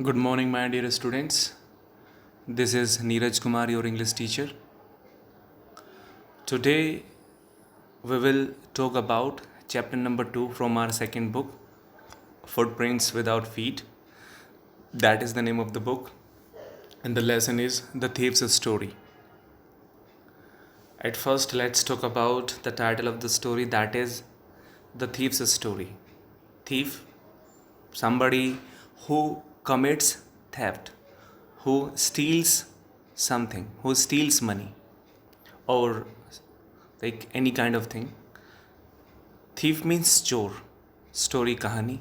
Good morning, my dear students. This is Neeraj Kumar, your English teacher. Today, we will talk about chapter number 2 from our second book, Footprints Without Feet. That is the name of the book, and the lesson is The Thief's Story. At first, let's talk about the title of the story, that is The Thief's Story. Thief, somebody who commits theft, who steals something, who steals money, or like any kind of thing. Thief means चोर, story कहानी.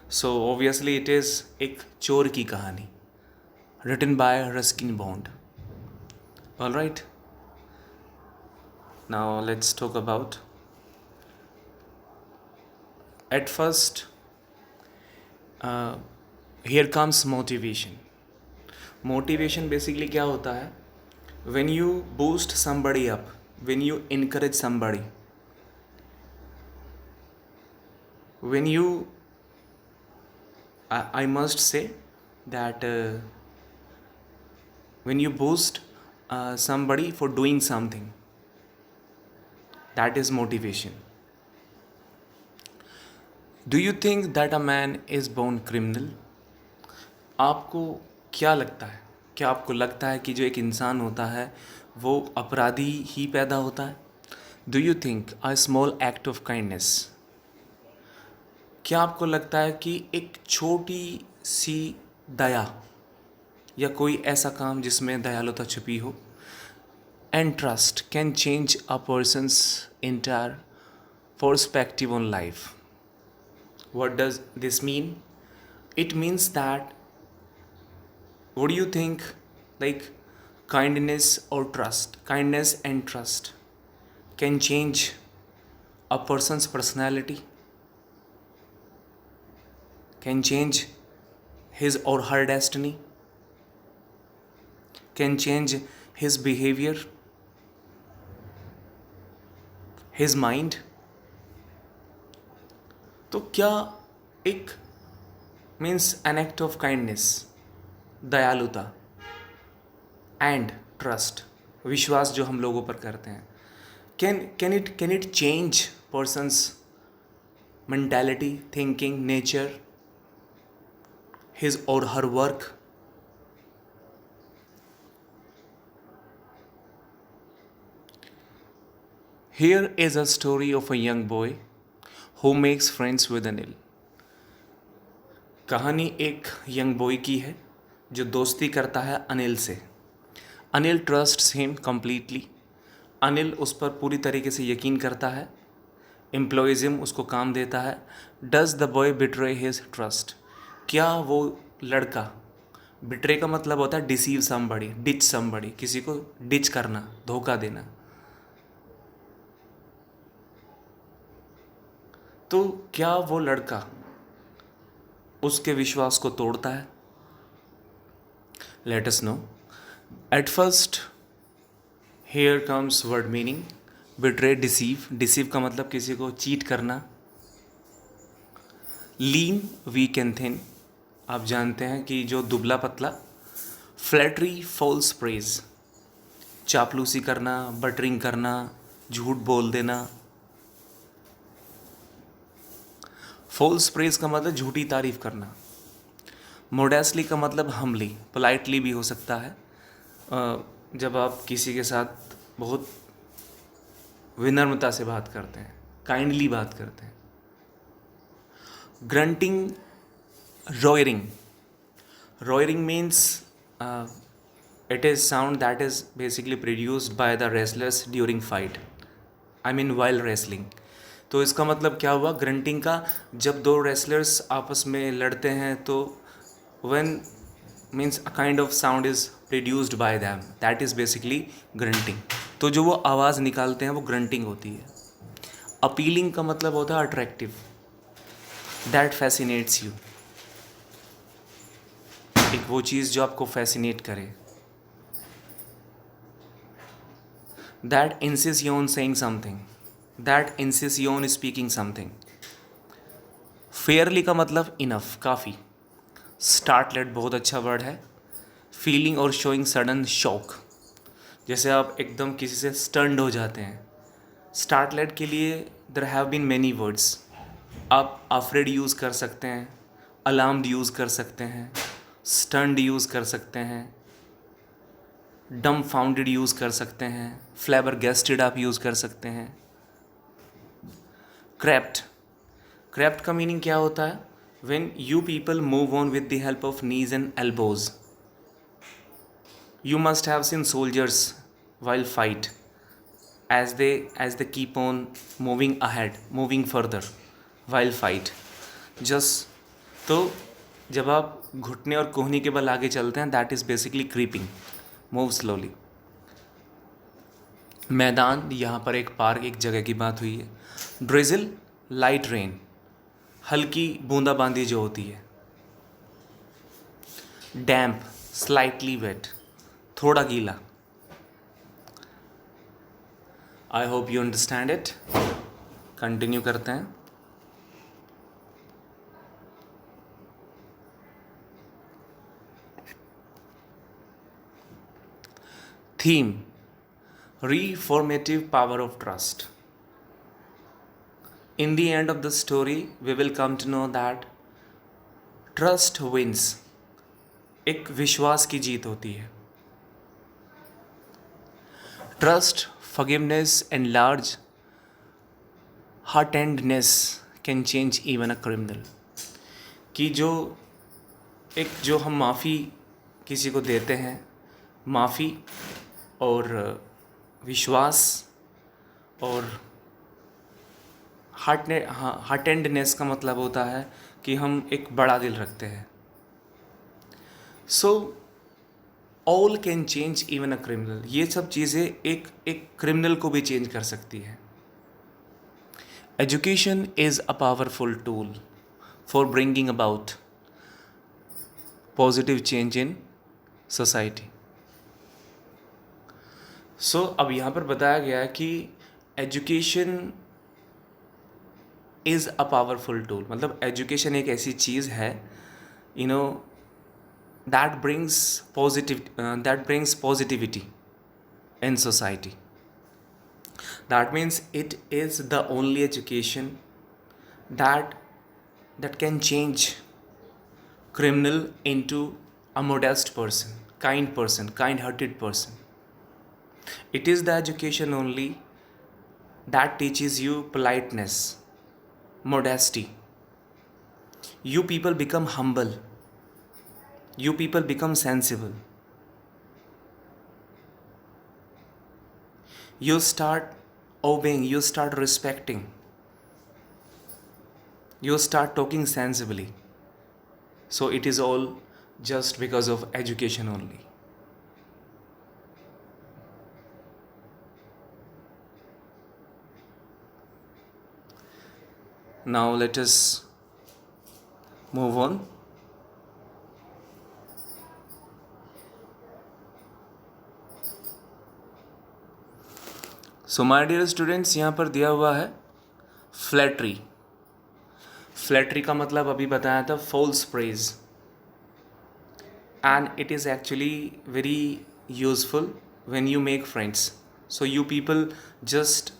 So obviously it is एक चोर की कहानी, written by Ruskin Bond. All right. Now let's talk about. At first, here comes motivation. Motivation basically क्या होता है? When you boost somebody up, when you encourage somebody, when you I must say that when you boost somebody for doing something, that is motivation. Do you think that a man is born criminal? आपको क्या लगता है? क्या आपको लगता है कि जो एक इंसान होता है वो अपराधी ही पैदा होता है? Do you think a small act of kindness, क्या आपको लगता है कि एक छोटी सी दया या कोई ऐसा काम जिसमें दयालुता छुपी हो, and trust can change a person's entire perspective on life? What does this mean? It means that, what do you think, like kindness or trust, kindness and trust can change a person's personality, can change his or her destiny, can change his behavior, his mind. तो क्या एक means an act of kindness, दयालुता, and trust, विश्वास जो हम लोगों पर करते हैं, can it change person's mentality, thinking, nature, his और her work? Here is a story of a young boy who makes friends with Anil. कहानी एक यंग बॉय की है जो दोस्ती करता है अनिल से. Anil trusts him completely. Anil उस पर पूरी तरीके से यकीन करता है. एम्प्लॉयज़म उसको काम देता है. Does the boy betray his trust? क्या वो लड़का, बिट्रे का मतलब होता है डिसीव समबडी, डिच समबडी, किसी को डिच करना, धोखा देना. तो क्या वो लड़का उसके विश्वास को तोड़ता है? Let us know. At first here comes word meaning. Betray, deceive. Deceive का मतलब किसी को चीट करना. लीन, वीक एंड थिन. आप जानते हैं कि जो दुबला पतला. फ्लैटरी, फॉल्स प्रेज, चापलूसी करना, बटरिंग करना, झूठ बोल देना. फॉल्स प्रेज का मतलब झूठी तारीफ करना. मोडेस्टली का मतलब हम्बली, पोलाइटली भी हो सकता है. जब आप किसी के साथ बहुत विनम्रता से बात करते हैं, काइंडली बात करते हैं. Grunting, roaring. Roaring means it is sound that is basically produced by the wrestlers during fight, I mean while wrestling. तो इसका मतलब क्या हुआ ग्रंटिंग का? जब दो रेसलर्स आपस में लड़ते हैं तो when means a kind of sound is produced by them, that is basically grunting. तो जो वो आवाज़ निकालते हैं वो ग्रंटिंग होती है. अपीलिंग का मतलब होता है अट्रैक्टिव, दैट फैसिनेट्स यू, एक वो चीज़ जो आपको फैसिनेट करे. That insist you on saying something, that insist you on speaking something. Fairlie का मतलब इनफ, काफ़ी. स्टार्टलेट बहुत अच्छा वर्ड है. फीलिंग और शोइंग सडन शॉक, जैसे आप एकदम किसी से स्टन्ड हो जाते हैं. स्टार्टलेट के लिए there have been many words. आप अफ्रेड यूज़ कर सकते हैं, अलार्म्ड यूज़ कर सकते हैं, स्टन्ड यूज़ कर सकते हैं, डम फाउंडेड यूज़ कर सकते हैं, फ्लेबर गेस्टेड आप यूज़ कर सकते हैं. क्रैप्ट, क्रैप्ट का मीनिंग क्या होता है? When you people move on with the help of knees and elbows. You must have seen soldiers while fight as they keep on moving ahead, moving further while fight. Just तो जब आप घुटने और कोहनी के बल आगे चलते हैं, that is basically creeping, move slowly. मैदान, यहाँ पर एक पार्क, एक जगह की बात हुई है. ड्रिजल, लाइट रेन, हल्की बूंदाबांदी जो होती है. डैम्प, स्लाइटली वेट, थोड़ा गीला. I hope you understand it. Continue करते हैं. Theme, reformative power of trust. In the end of the story, we will come to know that trust wins. एक विश्वास की जीत होती है. Trust, forgiveness and large heartedness can change even a criminal. कि जो हम माफ़ी किसी को देते हैं, माफ़ी और विश्वास और हार्टेंडनेस का मतलब होता है कि हम एक बड़ा दिल रखते हैं. So all can change even a criminal. ये सब चीज़ें एक क्रिमिनल को भी चेंज कर सकती है. Education is a powerful tool for bringing about positive change in society. So अब यहाँ पर बताया गया है कि education is a powerful tool. मतलब एजुकेशन एक ऐसी चीज़ है, you know, that brings positivity in society. That means it is the only education that can change criminal into a modest person, kind-hearted person. It is the education only that teaches you politeness, modesty. You people become humble. You people become sensible. You start obeying, you start respecting, you start talking sensibly. So it is all just because of education only. Now let us move on. So my dear students, यहाँ पर दिया हुआ है flattery. Flattery का मतलब अभी बताया था false praise, and it is actually very useful when you make friends. So you people just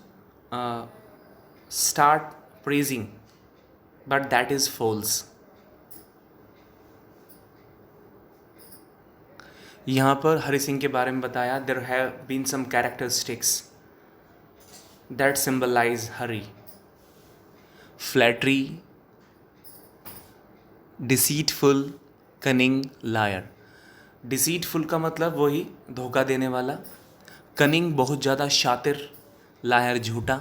start praising, but that is false. यहाँ पर हरि सिंह के बारे में बताया. There have been some characteristics that symbolize Hari. Flattery, deceitful, cunning, liar. Deceitful का मतलब वही धोखा देने वाला. Cunning बहुत ज़्यादा शातिर, liar झूठा.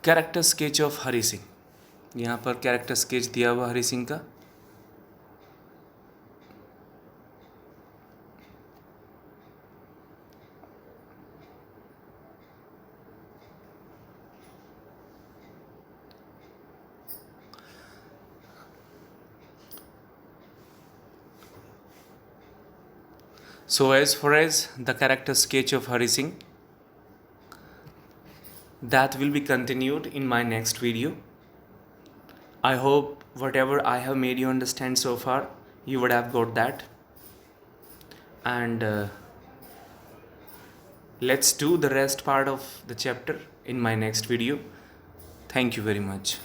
Character sketch of Hari Singh. यहाँ पर कैरेक्टर स्केच दिया हुआ हरि सिंह का. So as far as the character sketch of Hari Singh, that will be continued in my next video. I hope whatever I have made you understand so far, you would have got that. And let's do the rest part of the chapter in my next video. Thank you very much.